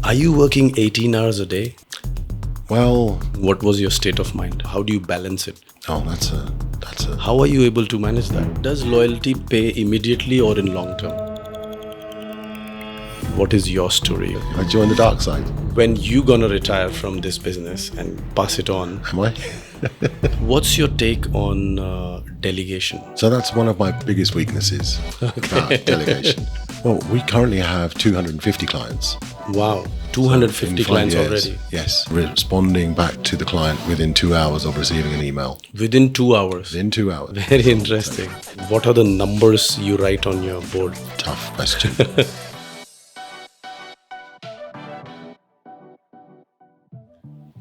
Are you working 18 hours a day? Well, What was your state of mind? How do you balance it? that's a. How are you able to manage that? Does loyalty pay immediately or in long term? What is your story? I joined the dark side. When you gonna retire from this business and pass it on, Am I? what's your take on delegation? So that's one of my biggest weaknesses about delegation. Well, we currently have 250 clients. Wow, In 250 5 clients years. already. Yes, responding back to the client within 2 hours of receiving an email. Within 2 hours. Within 2 hours. Very interesting. What are the numbers you write on your board? Tough question.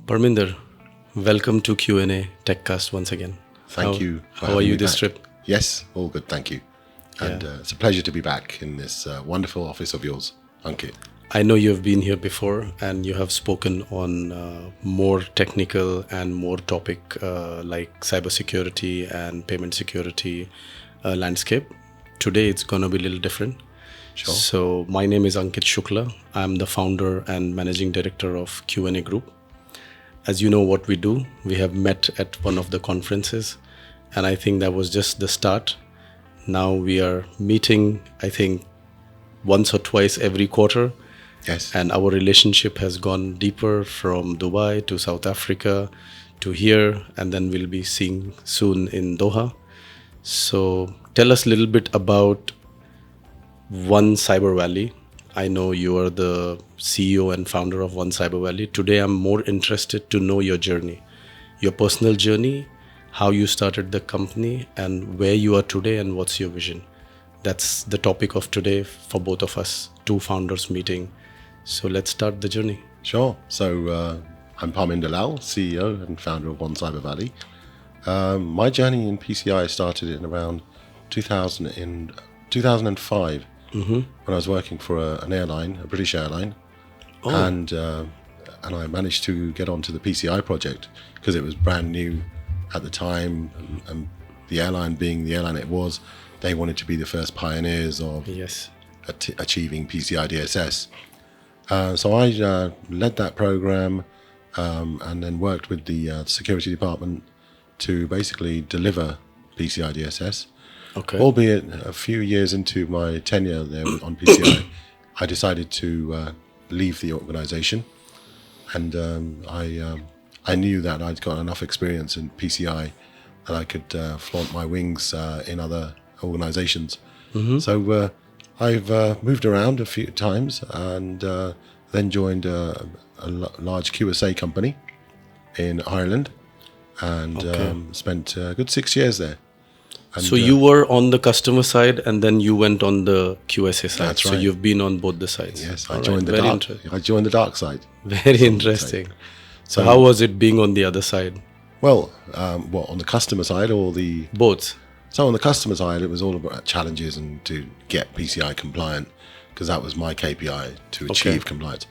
Parminder, welcome to QNA TechCast once again. Thank you. for How are having you me this back. trip? Yes, all good, thank you. And it's a pleasure to be back in this wonderful office of yours, Ankit. I know you have been here before and you have spoken on more technical and more topic like cybersecurity and payment security landscape. Today it's going to be a little different. Sure. So my name is Ankit Shukla. I'm the founder and managing director of QNA Group. As you know what we do, we have met at one of the conferences and I think that was just the start. Now we are meeting, I think, once or twice every quarter. Yes. And our relationship has gone deeper from Dubai to South Africa to here, and then we'll be seeing soon in Doha. So tell us a little bit about One Cyber Valley. I know you are the CEO and founder of One Cyber Valley. Today I'm more interested to know your journey, your personal journey, how you started the company and where you are today and what's your vision. That's the topic of today for both of us, two founders meeting. So let's start the journey. Sure. So I'm Parminder Lall, CEO and founder of One Cyber Valley. My journey in PCI started in around 2005 when I was working for an airline, a British airline. And I managed to get onto the PCI project because it was brand new at the time. And the airline being the airline it was, they wanted to be the first pioneers of Yes. achieving PCI DSS. So I led that program and then worked with the security department to basically deliver PCI DSS. Okay. Albeit a few years into my tenure there on PCI, I decided to leave the organization. And I knew that I'd got enough experience in PCI that I could flaunt my wings in other organizations. So I've moved around a few times and then joined a large QSA company in Ireland and spent a good 6 years there. And, so you were on the customer side and then you went on the QSA side. That's So right. you've been on both the sides. Yes, All I right. joined the Very dark. I joined the dark side. Very interesting. So how was it being on the other side? Well, on the customer side or the Both. So on the customer side, it was all about challenges and to get PCI compliant because that was my KPI to achieve compliance.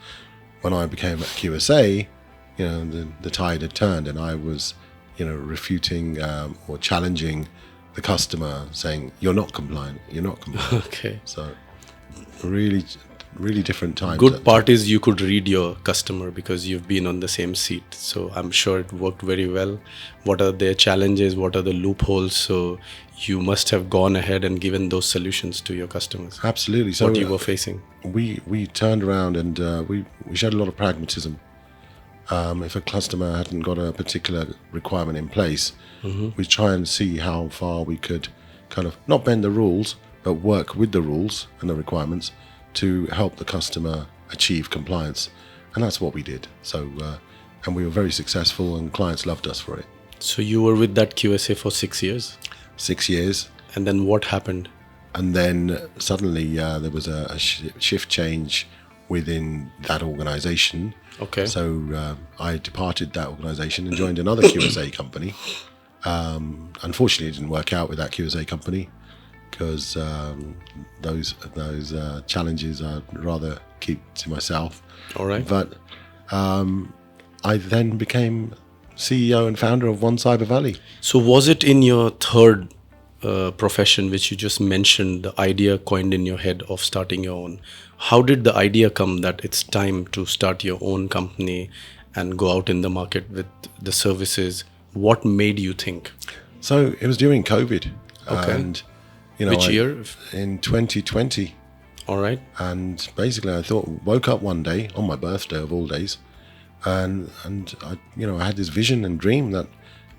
When I became a QSA, the tide had turned and I was, refuting or challenging the customer saying, you're not compliant. Okay. So really, really different times. Good part is you could read your customer because you've been on the same seat. So I'm sure it worked very well. What are their challenges? What are the loopholes? So you must have gone ahead and given those solutions to your customers. Absolutely. So What you were facing. we turned around and we showed a lot of pragmatism. If a customer hadn't got a particular requirement in place, we try and see how far we could kind of not bend the rules, but work with the rules and the requirements to help the customer achieve compliance. And that's what we did. So, and we were very successful and clients loved us for it. So you were with that QSA for 6 years. 6 years. And then what happened? And then suddenly there was a shift change within that organization. Okay. So I departed that organization and joined another QSA company. Unfortunately, it didn't work out with that QSA company because those challenges I'd rather keep to myself. All right. But I then became CEO and founder of One Cyber Valley. So was it in your third profession, which you just mentioned, the idea coined in your head of starting your own? how did the idea come that it's time to start your own company and go out in the market with the services? What made you think? So it was during COVID. Okay. And, Which year? In 2020. All right. And basically, I woke up one day on my birthday of all days, and I had this vision and dream that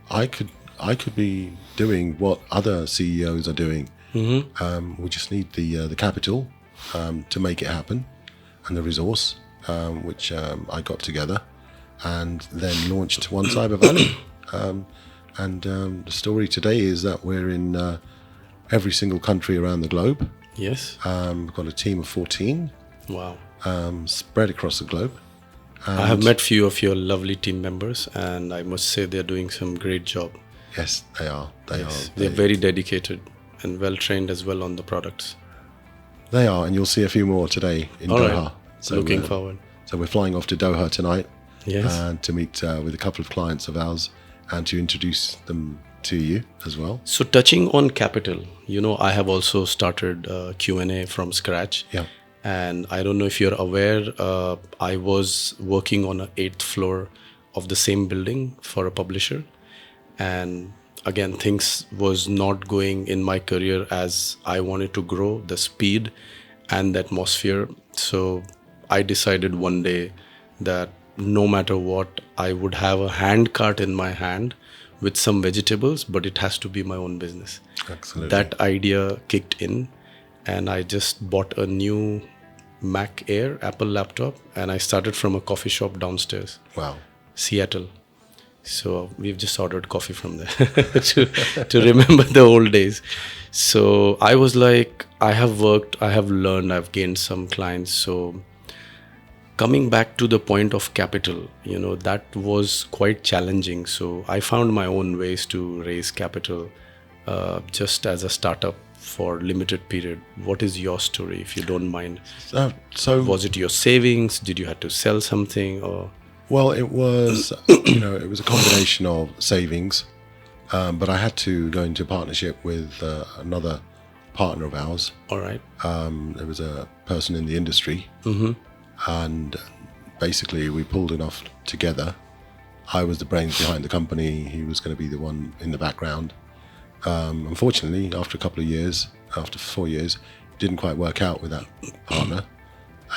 I could be doing what other CEOs are doing. We just need the capital to make it happen, and the resource, which I got together, and then launched One Cyber Valley. The story today is that we're in every single country around the globe. Yes. We've got a team of 14 Wow. spread across the globe. I have met few of your lovely team members, and I must say they're doing some great job. Yes, they are. They are. They're very dedicated and well trained as well on the products. They are, and you'll see a few more today in All Doha. right. Looking forward. So we're flying off to Doha tonight. Yes. To meet with a couple of clients of ours and to introduce them to you as well. So touching on capital, I have also started QNA from scratch. Yeah. And I don't know if you're aware, I was working on an 8th floor of the same building for a publisher. And again, things was not going in my career as I wanted to grow, the speed and the atmosphere. So I decided one day that no matter what, I would have a hand cart in my hand with some vegetables, but it has to be my own business. Absolutely. That idea kicked in, and I just bought a new Mac Air Apple laptop, and I started from a coffee shop downstairs. Wow. Seattle. So we've just ordered coffee from there to remember the old days. So I was like, I have worked, I have learned, I've gained some clients. So coming back to the point of capital, that was quite challenging. So I found my own ways to raise capital just as a startup for limited period. What is your story, if you don't mind? So was it your savings? Did you have to sell something or? Well, it was, it was a combination of savings, but I had to go into partnership with another partner of ours. All right. There was a person in the industry, and basically we pulled enough together. I was the brains behind the company. He was going to be the one in the background. Unfortunately, after a couple of years, after 4 years, it didn't quite work out with that partner,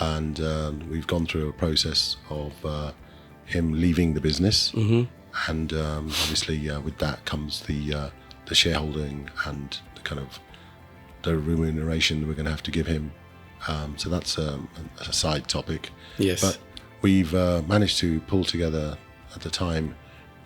and we've gone through a process of him leaving the business, and obviously with that comes the shareholding and the kind of the remuneration we're going to have to give him. So that's a side topic. Yes. But we've managed to pull together at the time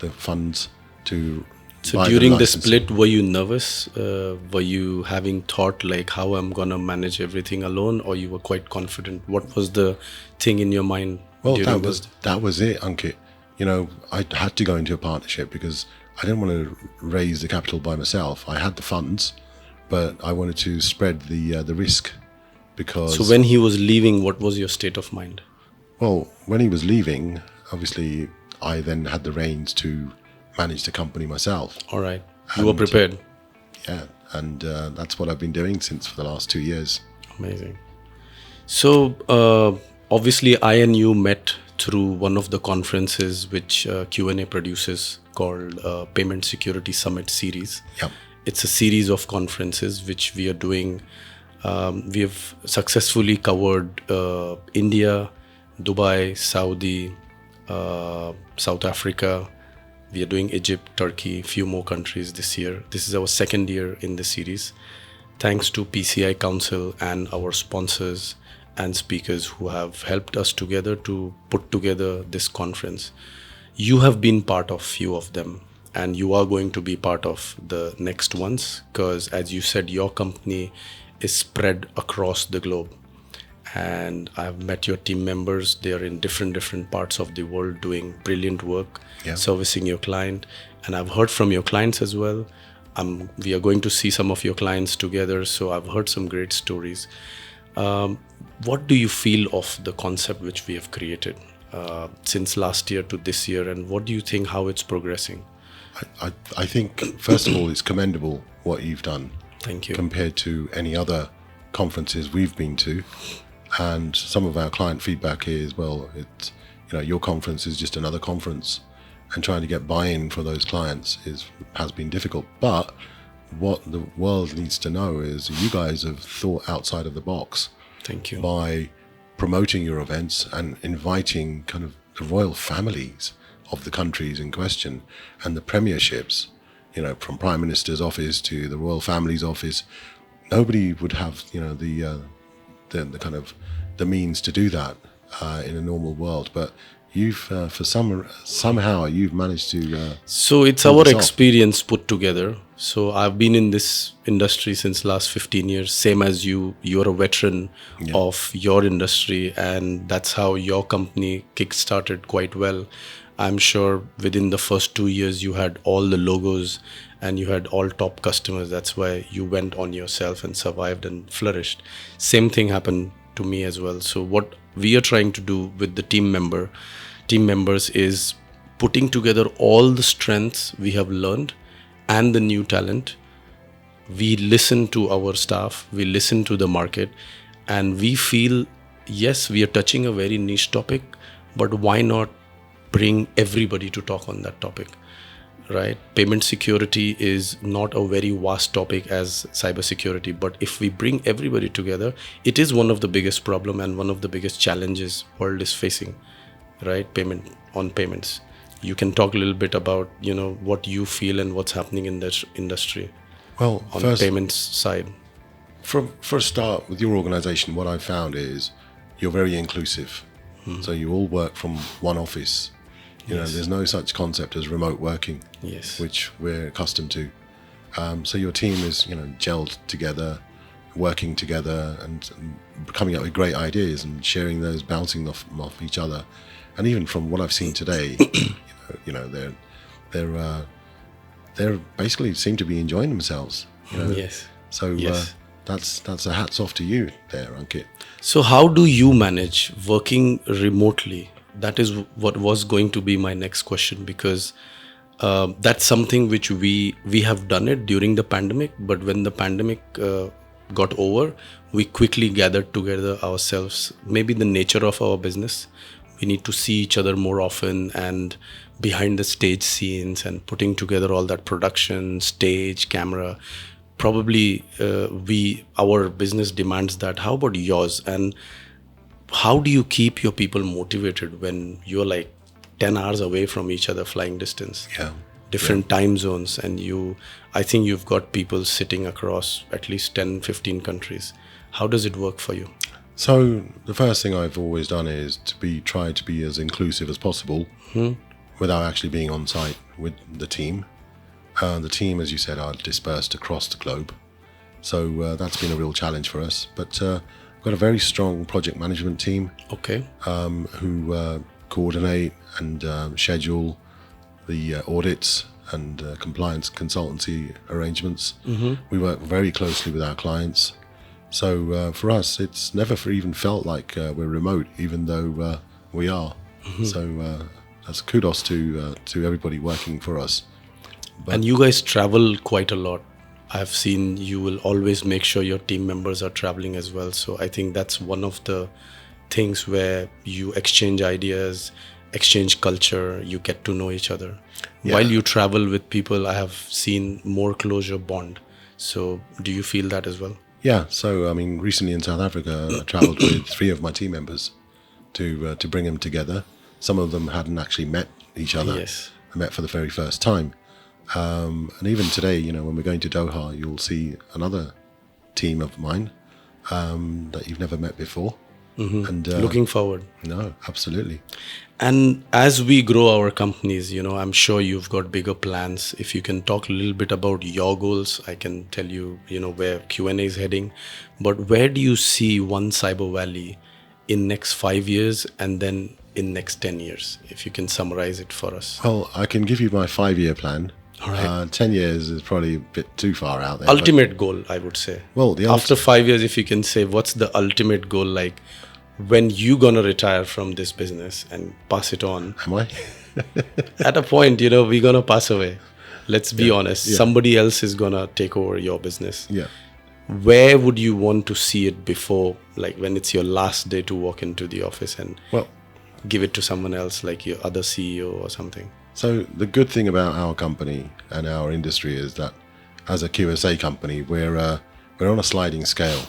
the funds to. So during the split, were you nervous? Were you having thought like how I'm gonna manage everything alone, or you were quite confident? What was the thing in your mind? Well, that was it, Ankit. I had to go into a partnership because I didn't want to raise the capital by myself. I had the funds, but I wanted to spread the risk because. So when he was leaving, what was your state of mind? Well, when he was leaving, obviously I then had the reins to manage the company myself. All right. You were prepared. Yeah, and that's what I've been doing since for the last 2 years. Amazing. So obviously I and you met through one of the conferences which QNA produces called Payment Security Summit Series. Yep. It's a series of conferences which we are doing. We have successfully covered India, Dubai, Saudi, South Africa. We are doing Egypt, Turkey, few more countries this year. This is our second year in the series. Thanks to PCI Council and our sponsors and speakers who have helped us together to put together this conference. You have been part of few of them, and you are going to be part of the next ones because, as you said, your company is spread across the globe. And I've met your team members. They are in different parts of the world doing brilliant work, servicing your client. And I've heard from your clients as well. We are going to see some of your clients together. So I've heard some great stories. What do you feel of the concept which we have created since last year to this year? And what do you think how it's progressing? I think, first of all, it's commendable what you've done. Thank you. Compared to any other conferences we've been to. And some of our client feedback is, well, it's, your conference is just another conference, and trying to get buy-in for those clients has been difficult. But what the world needs to know is you guys have thought outside of the box. Thank you. By promoting your events and inviting kind of the royal families of the countries in question and the premierships, from Prime Minister's office to the royal family's office. Nobody would have, the kind of the means to do that in a normal world, but you've somehow you've managed to. So it's pull our this off. experience put together. So I've been in this industry since last 15 years, same as you. You're a veteran of your industry, and that's how your company kick-started quite well. I'm sure within the first 2 years you had all the logos and you had all top customers. That's why you went on yourself and survived and flourished. Same thing happened to me as well. So what we are trying to do with the team members is putting together all the strengths we have learned and the new talent. We listen to our staff, we listen to the market, and we feel, yes, we are touching a very niche topic, but why not bring everybody to talk on that topic, right? Payment security is not a very vast topic as cybersecurity, but if we bring everybody together, it is one of the biggest problem and one of the biggest challenges world is facing, right? Payments. You can talk a little bit about, what you feel and what's happening in this industry. Well, on first, the payments side. For a start, with your organization, what I've found is you're very inclusive. So you all work from one office. There's no such concept as remote working, which we're accustomed to. So your team is, gelled together, working together, and coming up with great ideas and sharing those, bouncing off each other. And even from what I've seen today, they're basically seem to be enjoying themselves. Yes. So that's a hats off to you there, Ankit. So how do you manage working remotely? That is what was going to be my next question, because that's something which we have done it during the pandemic, but when the pandemic got over, we quickly gathered together ourselves. Maybe the nature of our business, we need to see each other more often, and behind the stage scenes and putting together all that production, stage, camera. Probably our business demands that. How about yours? And how do you keep your people motivated when you're like 10 hours away from each other, flying distance? Different time zones, and I think you've got people sitting across at least 10, 15 countries. How does it work for you? So the first thing I've always done is try to be as inclusive as possible without actually being on site with the team. The team, as you said, are dispersed across the globe. So that's been a real challenge for us. But we've got a very strong project management team who coordinate and schedule the audits and compliance consultancy arrangements. We work very closely with our clients. So for us, it's never even felt like we're remote, even though we are. So that's kudos to everybody working for us. And you guys travel quite a lot. I've seen you will always make sure your team members are traveling as well. So I think that's one of the things where you exchange ideas, exchange culture, you get to know each other. While you travel with people, I have seen more closer bond. So do you feel that as well? Yeah. So, I mean, recently in South Africa, I traveled with 3 of my team members to bring them together. Some of them hadn't actually met each other. They met for the very first time. And even today, when we're going to Doha, you'll see another team of mine that you've never met before. And looking forward. No, absolutely. And as we grow our companies, I'm sure you've got bigger plans. If you can talk a little bit about your goals, I can tell you, where QNA is heading. But where do you see One Cyber Valley in next 5 years and then in next 10 years? If you can summarize it for us. Well, I can give you my 5-year plan. All right. 10 years is probably a bit too far out there. Ultimate goal, I would say. Well, after 5 years, if you can say, what's the ultimate goal, like when you gonna retire from this business and pass it on? Am I? At a point, we're gonna pass away. Let's be honest. Somebody else is gonna take over your business. Yeah. where would you want to see it before, like when it's your last day to walk into the office and Well, give it to someone else, like your other CEO or something? so the good thing about our company and our industry is that as a QSA company, we're on a sliding scale.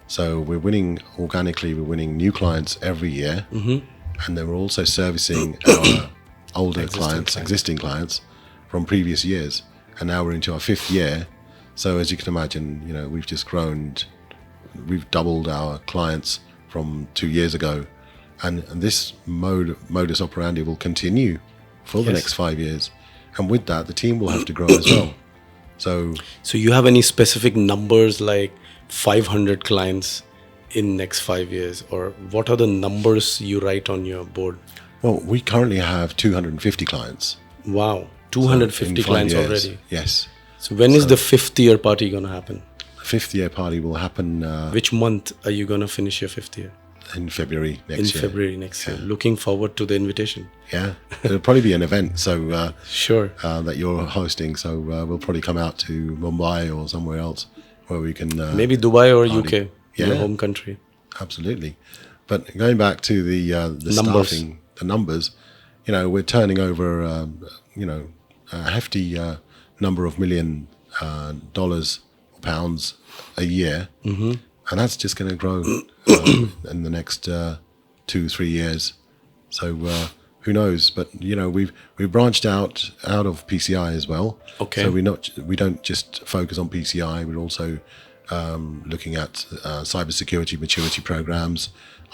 So we're winning organically, we're winning new clients every year. And then we're also servicing our older existing clients from previous years. And now we're into our 5th year. So as you can imagine, we've just grown, we've doubled our clients from 2 years ago. And this modus operandi will continue for the next 5 years. And with that, the team will have to grow as well. So you have any specific numbers, like 500 clients in next 5 years, or what are the numbers you write on your board? well, we currently have 250 clients. Wow, So 250 in 5 clients years, already. Yes. So when is the 5th year party going to happen? The 5th year party will happen Which month are you going to finish your 5th year? in February In next year. February next year. Looking forward to the invitation. Yeah. It'll probably be an event Sure. that you're hosting. So we'll probably come out to Mumbai or somewhere else where we can... Maybe Dubai or party. UK, your Yeah. home country. Absolutely. But going back to the Numbers. staffing, the numbers, we're turning over, a hefty number of million dollars or pounds a year. Mm-hmm. And that's just going to grow in the next 2-3 years. So who knows? But, we've branched out of PCI as well. Okay. So we don't just focus on PCI. We're also looking at cybersecurity maturity programs,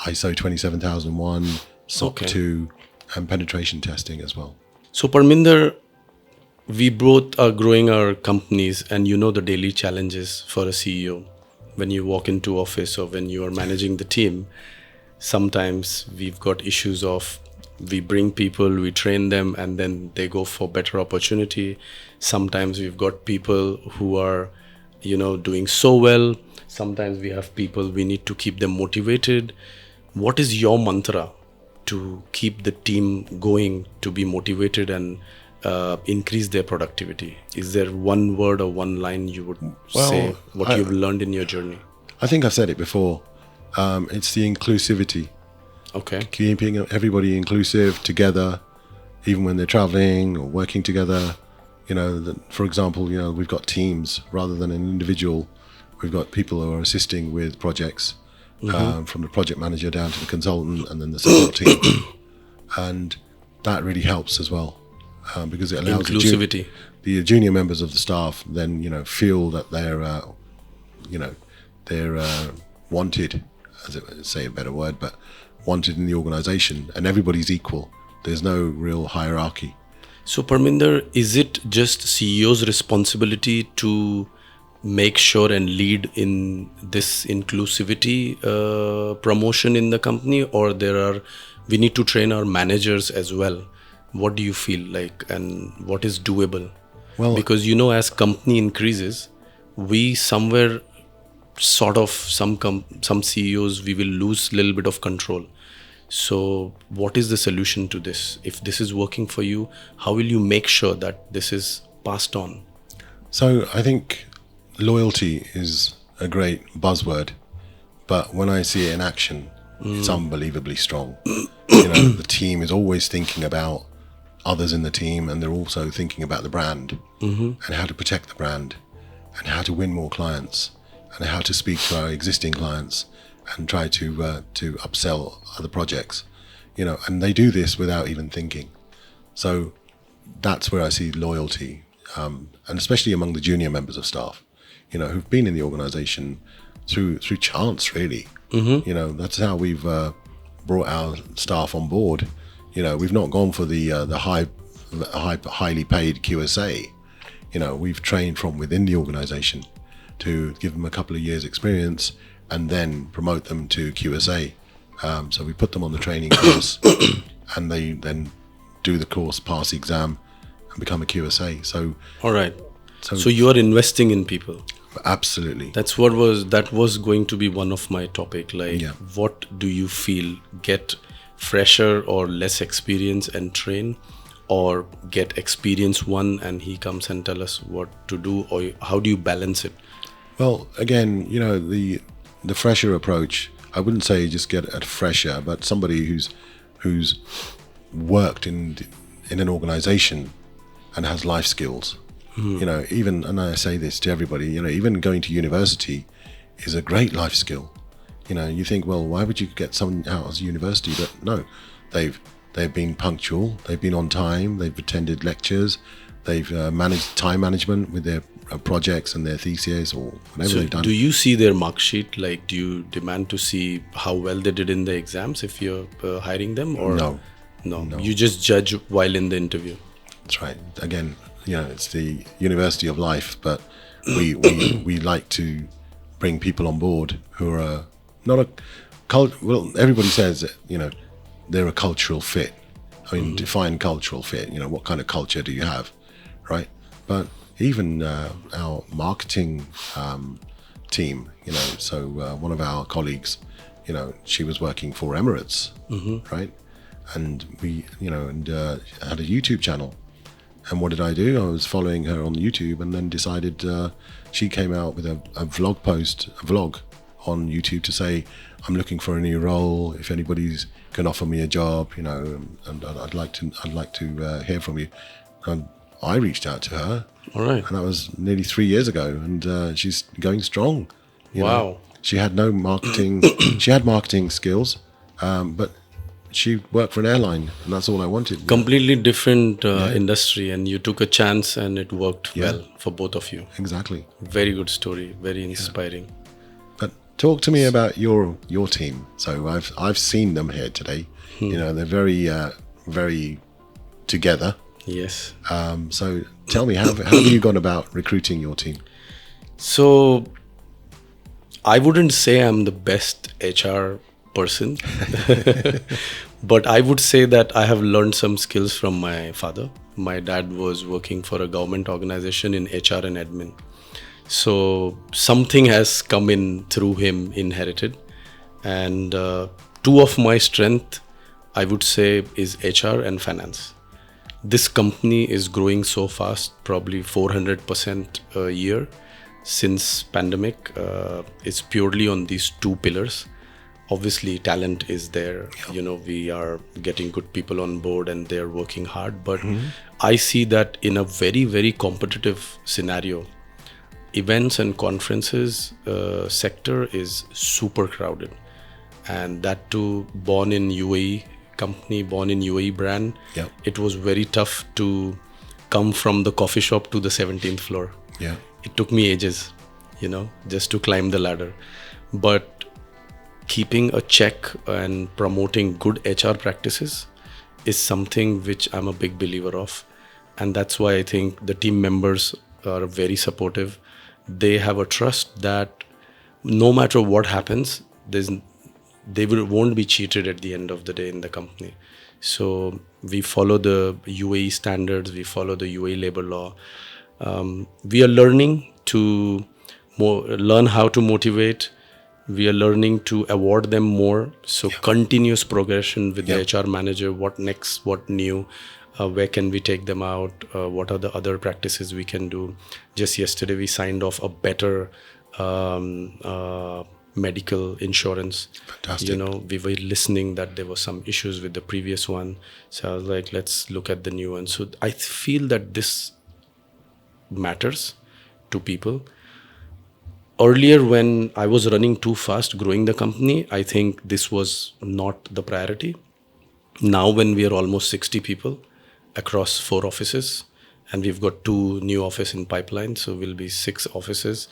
ISO 27001, SOC 2, and penetration testing as well. So Parminder, we both are growing our companies, and you know the daily challenges for a CEO. When you walk into office or when you are managing the team, sometimes we've got issues of we bring people, we train them, and then they go for better opportunity. Sometimes we've got people who are, doing so well. Sometimes we have people, we need to keep them motivated. What is your mantra to keep the team going, to be motivated and increase their productivity? Is there one word or one line you would say what you've learned in your journey? I think I've said it before. It's the inclusivity. Okay. Keeping everybody inclusive together, even when they're traveling or working together. For example, we've got teams rather than an individual. We've got people who are assisting with projects, from the project manager down to the consultant and then the support team. And that really helps as well, because it allows Inclusivity. the junior members of the staff then, feel that they're wanted, as it say a better word, but wanted in the organization, and everybody's equal. There's no real hierarchy. So Parminder, is it just CEO's responsibility to make sure and lead in this inclusivity promotion in the company, or we need to train our managers as well? What do you feel like, and what is doable? Well, because as company increases, we somewhere sort of some CEOs, we will lose a little bit of control. So what is the solution to this? If this is working for you, how will you make sure that this is passed on? So I think loyalty is a great buzzword, but when I see it in action, it's unbelievably strong. The team is always thinking about others in the team, and they're also thinking about the brand and how to protect the brand and how to win more clients and how to speak to our existing clients and try to upsell other projects, and they do this without even thinking. So that's where I see loyalty, and especially among the junior members of staff, who've been in the organization through chance, really. That's how we've brought our staff on board. We've not gone for the highly paid QSA. We've trained from within the organization to give them a couple of years experience and then promote them to QSA. So we put them on the training course and they then do the course, pass the exam and become a QSA. So all right. So you are investing in people. Absolutely. That was going to be one of my topic. What do you feel, get fresher or less experience and train, or get experienced one and he comes and tell us what to do, or how do you balance it? Well, again, the fresher approach. I wouldn't say just get a fresher, but somebody who's worked in an organization and has life skills. Even, and I say this to everybody, even going to university is a great life skill. You think, well, why would you get someone out of university? But no, they've been punctual, they've been on time, they've attended lectures, they've managed time management with their projects and their theses or whatever So they've done. do you see their mark sheet? Like, do you demand to see how well they did in the exams if you're hiring them, or No. No, you just judge while in the interview. That's right. Again, it's the university of life, but we like to bring people on board who are not a well, everybody says that, they're a cultural fit. I mean, define cultural fit. What kind of culture do you have, right? But even our marketing team, so one of our colleagues, she was working for Emirates, right? And we, had a YouTube channel. And what did I do? I was following her on YouTube, and then decided she came out with a vlog on YouTube to say, I'm looking for a new role. If anybody's can offer me a job, and I'd like to hear from you. And I reached out to her. All right. And that was nearly 3 years ago, and she's going strong. Wow. She had no marketing. She had marketing skills, but she worked for an airline, and that's all I wanted. Completely different industry, and you took a chance, and it worked Yeah. well for both of you. Exactly. Very good story. Very inspiring. But talk to me about your team. So I've seen them here today. They're very together. Yes. So tell me, how have you gone about recruiting your team? So I wouldn't say I'm the best HR person, but I would say that I have learned some skills from my father. My dad was working for a government organization in HR and admin. So something has come in through him, inherited. And two of my strength, I would say, is HR and finance. This company is growing so fast, probably 400% a year since pandemic. It's purely on these two pillars. Obviously, talent is there. We are getting good people on board and they're working hard. But I see that in a very, very competitive scenario, events and conferences sector is super crowded. And that too, born in UAE, company born in UAE brand, Yep. It was very tough to come from the coffee shop to the 17th floor. Yeah. It took me ages, just to climb the ladder. But keeping a check and promoting good HR practices is something which I'm a big believer of. And that's why I think the team members are very supportive. They have a trust that no matter what happens, won't be cheated at the end of the day in the company. So we follow the UAE standards, we follow the UAE labor law. We are learning to learn how to motivate. We are learning to award them more. So continuous progression with the HR manager. What next? What new? Where can we take them out? What are the other practices we can do? Just yesterday, we signed off a better medical insurance. Fantastic. We were listening that there were some issues with the previous one. So I was like, let's look at the new one. So I feel that this matters to people. Earlier, when I was running too fast, growing the company, I think this was not the priority. Now, when we are almost 60 people across 4 offices, and we've got 2 new offices in pipeline, so we'll be 6 offices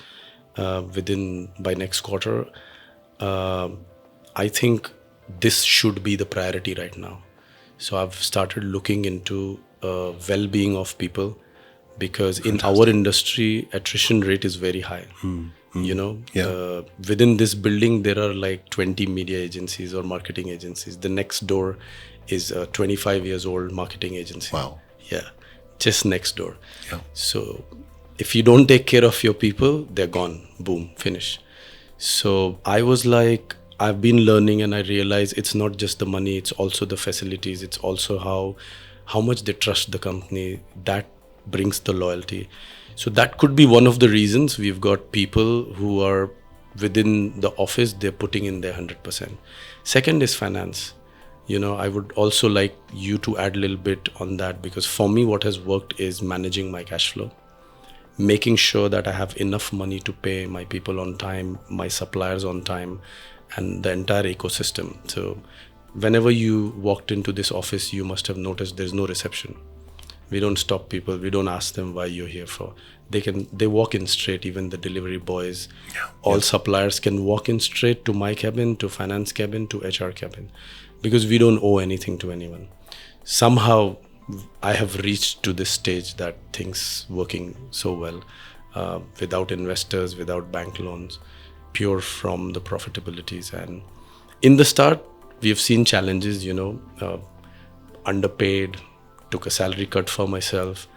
by next quarter. I think this should be the priority right now. So I've started looking into well-being of people, because in our industry, attrition rate is very high. Within this building, there are like 20 media agencies or marketing agencies. The next door is a 25 years old marketing agency. Wow. Yeah, just next door. Yeah. So if you don't take care of your people, they're gone. Boom, finish. So I was like, I've been learning, and I realized it's not just the money, it's also the facilities, it's also how much they trust the company. That brings the loyalty. So that could be one of the reasons we've got people who are within the office, they're putting in their 100%. Second is finance. I would also like you to add a little bit on that, because for me, what has worked is managing my cash flow, making sure that I have enough money to pay my people on time, my suppliers on time, and the entire ecosystem. So whenever you walked into this office, you must have noticed there's no reception. We don't stop people. We don't ask them why you're here for. They walk in straight. Even the delivery boys, all suppliers can walk in straight to my cabin, to finance cabin, to HR cabin, because we don't owe anything to anyone. Somehow I have reached to this stage that things working so well, without investors, without bank loans, pure from the profitabilities. And in the start, we have seen challenges, underpaid, took a salary cut for myself,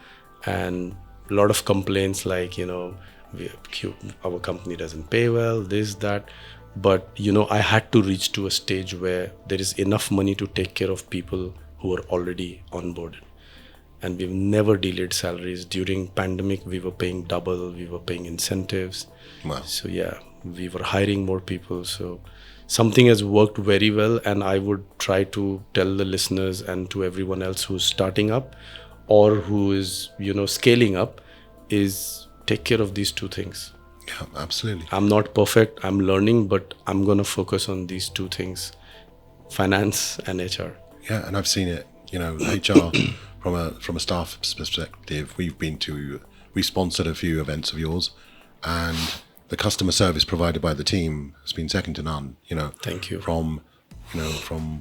and a lot of complaints like, our company doesn't pay well, this, that. But, I had to reach to a stage where there is enough money to take care of people who are already onboarded. And we've never delayed salaries. During pandemic, we were paying double, we were paying incentives. Wow. So yeah, we were hiring more people. So something has worked very well, and I would try to tell the listeners and to everyone else who's starting up or who is, scaling up, is take care of these two things. Yeah, absolutely. I'm not perfect, I'm learning, but I'm going to focus on these two things, finance and HR. Yeah, and I've seen it, HR from a staff perspective. We sponsored a few events of yours, and the customer service provided by the team has been second to none. Thank you. From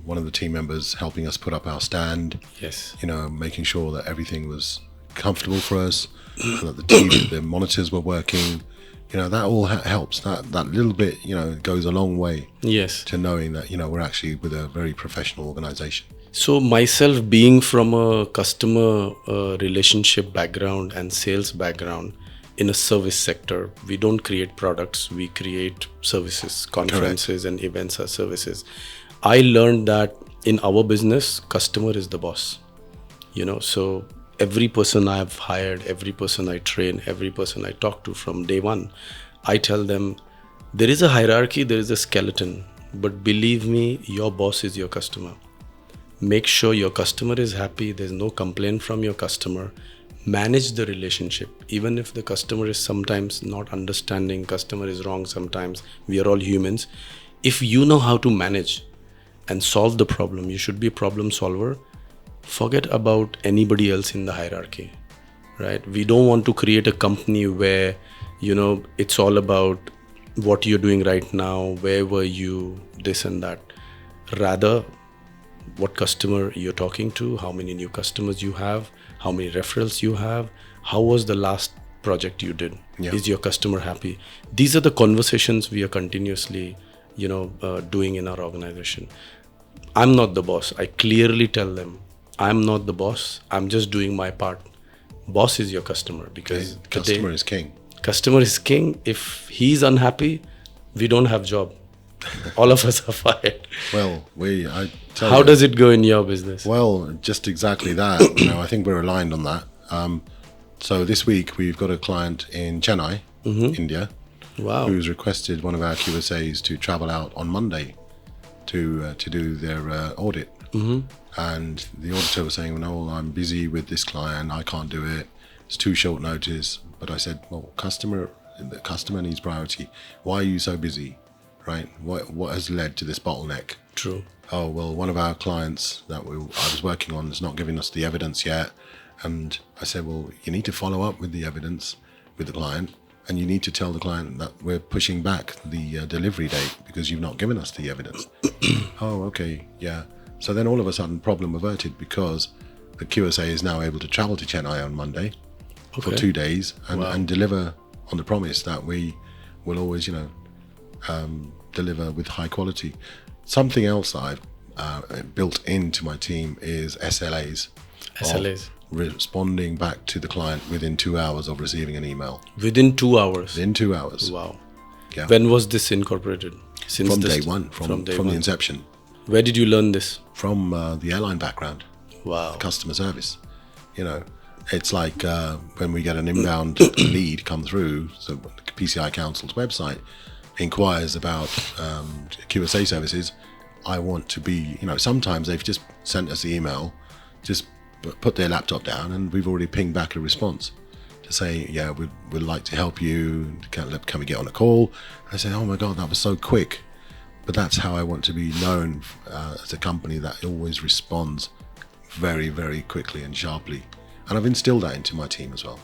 one of the team members helping us put up our stand. Yes. Making sure that everything was comfortable for us, that the TV, the monitors were working. That all helps. That little bit, goes a long way. Yes. To knowing that we're actually with a very professional organization. So myself, being from a customer relationship background and sales background in a service sector, we don't create products, we create services. Conferences and events are services. I learned that in our business, customer is the boss. So every person I've hired, every person I train, every person I talk to from day one, I tell them there is a hierarchy, there is a skeleton, but believe me, your boss is your customer. Make sure your customer is happy, there's no complaint from your customer. Manage the relationship. Even if the customer is sometimes not understanding, customer is wrong sometimes, we are all humans. If you know how to manage and solve the problem, you should be a problem solver. Forget about anybody else in the hierarchy, right? We don't want to create a company where, it's all about what you're doing right now, where were you, this and that. Rather, what customer you're talking to, how many new customers you have, how many referrals you have, how was the last project you did, is your customer happy? These are the conversations we are continuously, doing in our organization. I'm not the boss. I clearly tell them, I'm not the boss. I'm just doing my part. Boss is your customer, because customer is king. Customer is king. If he's unhappy, we don't have job. All of us are fired. Well, how does it go in your business? Well, just exactly that. I think we're aligned on that. So this week we've got a client in Chennai, India, who's requested one of our QSAs to travel out on Monday to do their audit. And the auditor was saying, "No, I'm busy with this client. I can't do it. It's too short notice." But I said, "Well, the customer needs priority. Why are you so busy? Right? What has led to this bottleneck?" True. "Oh, well, one of our clients that I was working on is not giving us the evidence yet." And I said, "Well, you need to follow up with the evidence with the client, and you need to tell the client that we're pushing back the delivery date because you've not given us the evidence." "Oh, okay, yeah." So then all of a sudden, problem averted, because the QSA is now able to travel to Chennai on Monday for 2 days and deliver on the promise that we will always, deliver with high quality. Something else that I've built into my team is SLAs. SLAs. Responding back to the client within 2 hours of receiving an email. Within 2 hours? Within 2 hours. Wow. Yeah. When was this incorporated? From day one, from the inception. Where did you learn this? From the airline background. Wow. Customer service. It's like when we get an inbound lead come through, so the PCI Council's website inquires about QSA services. I want to be, sometimes they've just sent us the email, just put their laptop down, and we've already pinged back a response to say, yeah, we'd like to help you. Can we get on a call? And I say, oh my God, that was so quick. But that's how I want to be known as a company that always responds very, very quickly and sharply. And I've instilled that into my team as well.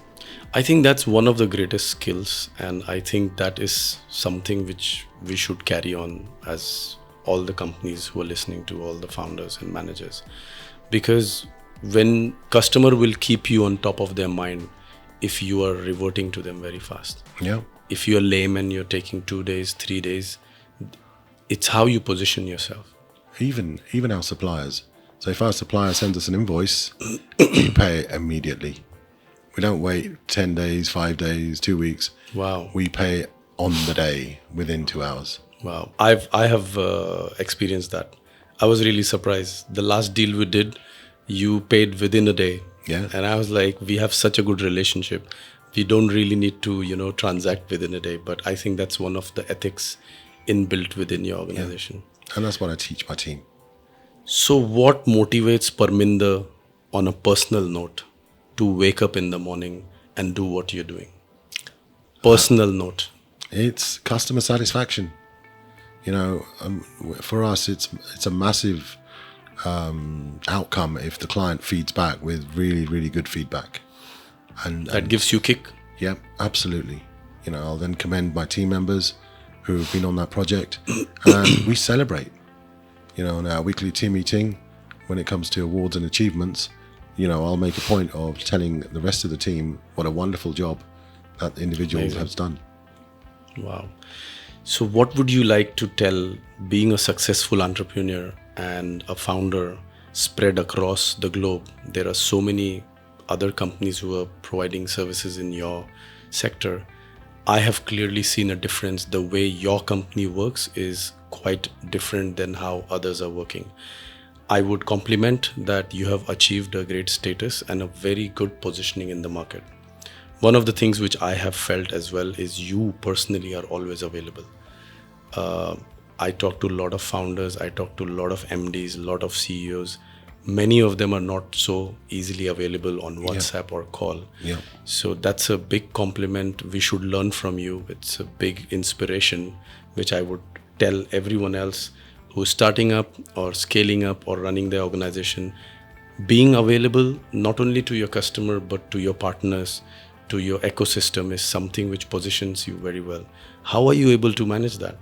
I think that's one of the greatest skills, and I think that is something which we should carry on as all the companies who are listening to, all the founders and managers. Because when customer will keep you on top of their mind if you are reverting to them very fast. Yeah. If you're lame and you're taking 2 days, 3 days, it's how you position yourself. Even our suppliers. So if our supplier sends us an invoice, we pay it immediately. We don't wait 10 days, 5 days, 2 weeks. Wow. We pay it on the day, within 2 hours. Wow. I have experienced that. I was really surprised. The last deal we did, you paid within a day. Yeah. And I was like, we have such a good relationship. We don't really need to, transact within a day. But I think that's one of the ethics inbuilt within your organization. Yeah. And that's what I teach my team. So what motivates Parminder on a personal note to wake up in the morning and do what you're doing? Personal note. It's customer satisfaction. For us, it's a massive outcome if the client feeds back with really, really good feedback. And That gives you kick? Yeah, absolutely. I'll then commend my team members who have been on that project, and we celebrate. On our weekly team meeting, when it comes to awards and achievements, I'll make a point of telling the rest of the team what a wonderful job that individual has done. Wow. So what would you like to tell, being a successful entrepreneur and a founder spread across the globe? There are so many other companies who are providing services in your sector. I have clearly seen a difference. The way your company works is quite different than how others are working. I would compliment that you have achieved a great status and a very good positioning in the market. One of the things which I have felt as well is you personally are always available. I talk to a lot of founders, I talk to a lot of MDs, a lot of CEOs. Many of them are not so easily available on WhatsApp or call. Yeah. So that's a big compliment. We should learn from you. It's a big inspiration, which I would tell everyone else who's starting up or scaling up or running their organization. Being available not only to your customer, but to your partners, to your ecosystem is something which positions you very well. How are you able to manage that?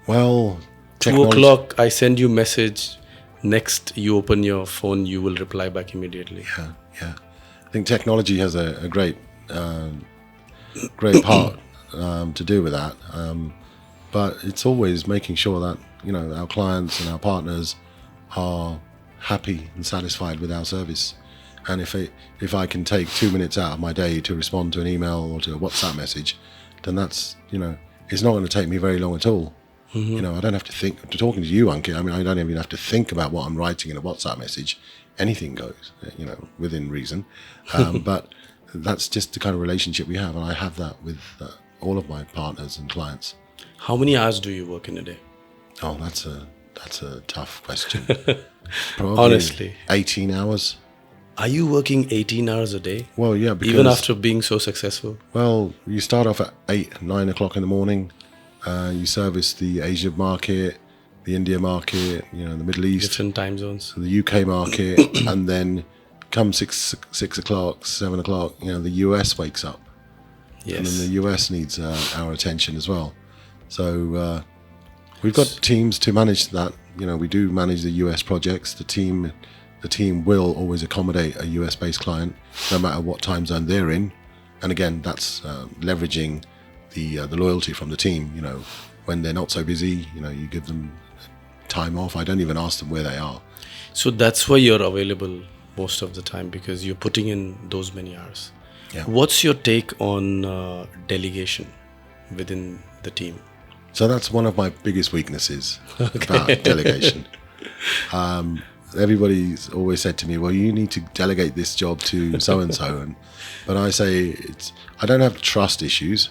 Well, 2 o'clock, I send you message. Next, you open your phone, you will reply back immediately. Yeah. I think technology has a great part to do with that. But it's always making sure that, our clients and our partners are happy and satisfied with our service. And if I can take 2 minutes out of my day to respond to an email or to a WhatsApp message, then that's, it's not going to take me very long at all. Mm-hmm. I don't have to think. Talking to you, Ankit, I don't even have to think about what I'm writing in a WhatsApp message. Anything goes, within reason. But that's just the kind of relationship we have, and I have that with all of my partners and clients. How many hours do you work in a day? Oh, that's a tough question. Probably Honestly, 18 hours. Are you working 18 hours a day? Well, yeah, because even after being so successful. Well, you start off at 8, 9 o'clock in the morning. You service the Asia market, the India market, the Middle East, different time zones, the UK market, and then come 6 o'clock, 7 o'clock, the US wakes up. Yes. And then the US needs our attention as well. So we've got teams to manage that. We do manage the US projects. The team will always accommodate a US based client, no matter what time zone they're in. And again, that's leveraging the loyalty from the team. When they're not so busy, you give them time off. I don't even ask them where they are. So that's why you're available most of the time, because you're putting in those many hours. Yeah. What's your take on delegation within the team? So that's one of my biggest weaknesses about delegation. everybody's always said to me, well, you need to delegate this job to so and so, but I say I don't have trust issues,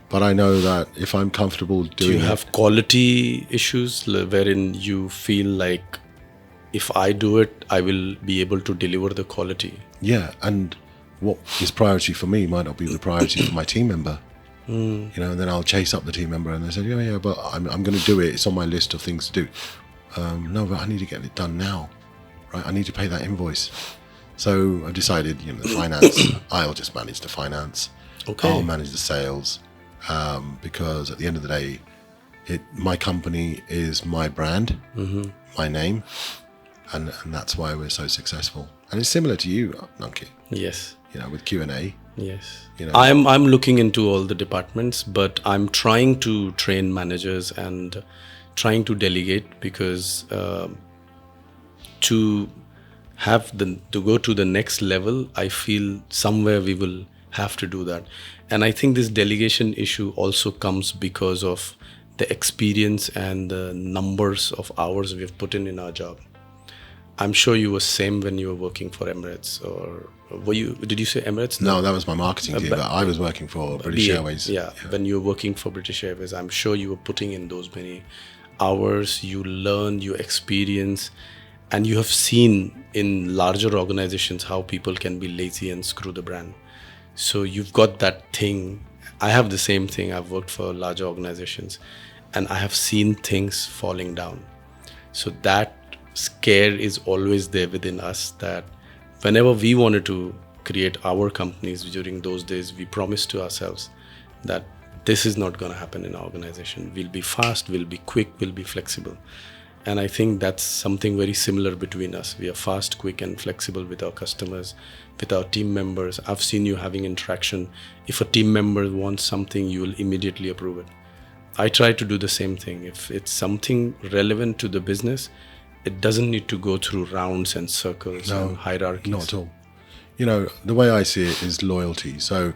but I know that if I'm comfortable doing Do you have quality issues wherein you feel like if I do it, I will be able to deliver the quality? yeah, and what is priority for me might not be the priority for my team member. You know, and then I'll chase up the team member and they say, yeah, but I'm going to do it. It's on my list of things to do. No, but I need to get it done now, right? I need to pay that invoice. So I decided, the finance, I'll just manage the finance. Okay. I'll manage the sales, because at the end of the day, my company is my brand, my name, and that's why we're so successful. And it's similar to you, Ankit. Yes. With QNA. Yes. You know. I'm looking into all the departments, but I'm trying to train managers and trying to delegate because to go to the next level, I feel somewhere we will have to do that. And I think this delegation issue also comes because of the experience and the numbers of hours we've put in our job. I'm sure you were same when you were working for Emirates, or did you say Emirates? No, that was my marketing team, but I was working for British Airways. Yeah, when you were working for British Airways, I'm sure you were putting in those many hours. You learn, you experience, and you have seen in larger organizations how people can be lazy and screw the brand. So you've got that thing. I have the same thing. I've worked for larger organizations and I have seen things falling down. So that scare is always there within us, that whenever we wanted to create our companies during those days, we promised to ourselves that this is not going to happen in our organization. We'll be fast, we'll be quick, we'll be flexible. And I think that's something very similar between us. We are fast, quick, and flexible with our customers, with our team members. I've seen you having interaction. If a team member wants something, you will immediately approve it. I try to do the same thing. If it's something relevant to the business, it doesn't need to go through rounds and circles and hierarchies. Not at all. The way I see it is loyalty. So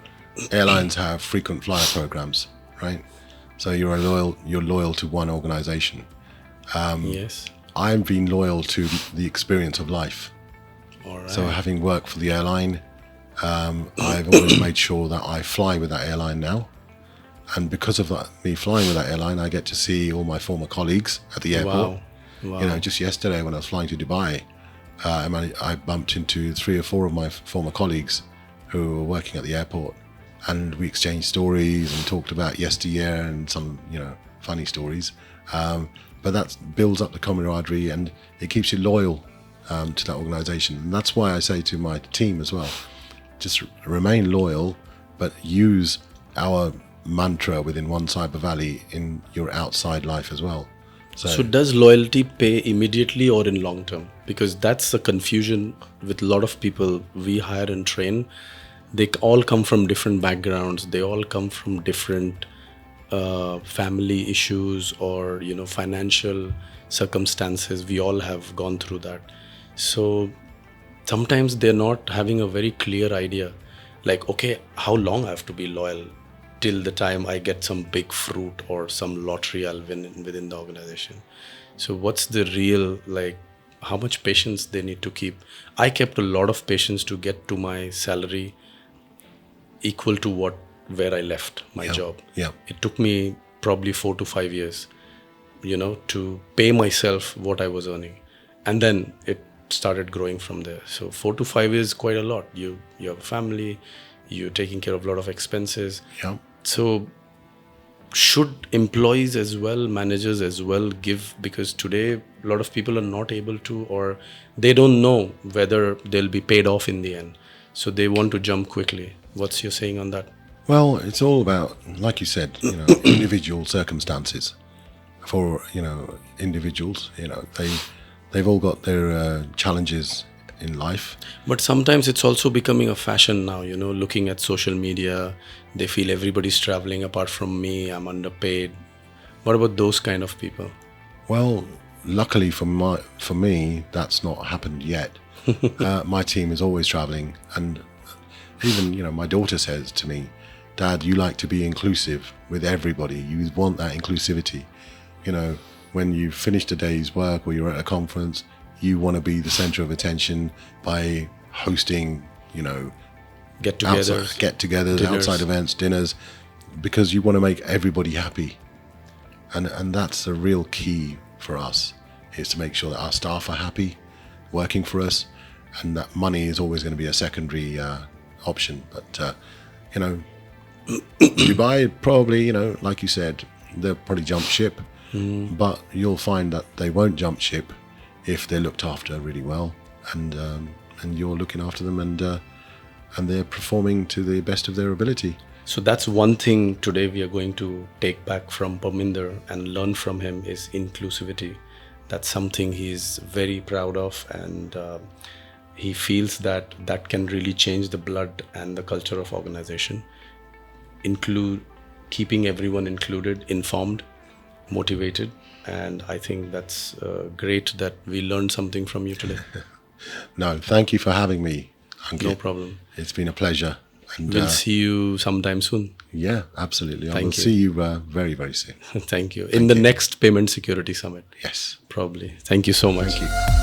airlines have frequent flyer programs, right? So you're loyal to one organization. Yes. I've been loyal to the experience of life. All right. So having worked for the airline, I've always made sure that I fly with that airline now. And because of that, me flying with that airline, I get to see all my former colleagues at the airport. Wow. Just yesterday when I was flying to Dubai, I bumped into 3 or 4 of my former colleagues who were working at the airport, and we exchanged stories and talked about yesteryear and some, funny stories. But that builds up the camaraderie and it keeps you loyal to that organization. And that's why I say to my team as well, just remain loyal, but use our mantra within One Cyber Valley in your outside life as well. So does loyalty pay immediately or in long term? Because that's the confusion with a lot of people we hire and train. They all come from different backgrounds. They all come from different family issues or financial circumstances. We all have gone through that. So sometimes they're not having a very clear idea, like, okay, how long I have to be loyal till the time I get some big fruit or some lottery I'll win within the organization. So what's the real, how much patience they need to keep? I kept a lot of patience to get to my salary equal to where I left my job. Yeah. It took me probably 4 to 5 years, to pay myself what I was earning. And then it started growing from there. So 4 to 5 years is quite a lot. You have a family, you're taking care of a lot of expenses. Yeah. So should employees as well, managers as well give, because today a lot of people are not able to, or they don't know whether they'll be paid off in the end. So they want to jump quickly. What's your saying on that? Well, it's all about, like you said, individual circumstances. For, individuals, they've all got their challenges in life. But sometimes it's also becoming a fashion now, looking at social media, they feel everybody's traveling apart from me, I'm underpaid. What about those kind of people? Well, luckily for me, that's not happened yet. My team is always traveling, and even, my daughter says to me, Dad, you like to be inclusive with everybody. You want that inclusivity. When you've finished a day's work or you're at a conference, you want to be the center of attention by hosting, Get-togethers, get-togethers, dinners. outside events, dinners, because you want to make everybody happy. And that's the real key for us, is to make sure that our staff are happy working for us, and that money is always going to be a secondary option. But, Dubai, probably, like you said, they'll probably jump ship, but you'll find that they won't jump ship if they're looked after really well, and you're looking after them, and they're performing to the best of their ability. So that's one thing today we are going to take back from Parminder and learn from him, is inclusivity. That's something he's very proud of, and he feels that can really change the blood and the culture of organization. Keeping everyone included, informed, motivated, and I think that's great that we learned something from you today. No, thank you for having me, Ankit. No problem. It's been a pleasure. And We'll see you sometime soon. yeah, absolutely. I Thank will you. see you very, very soon. Thank you. In the next Payment Security Summit, Yes. probably. Thank you so much. Thank you.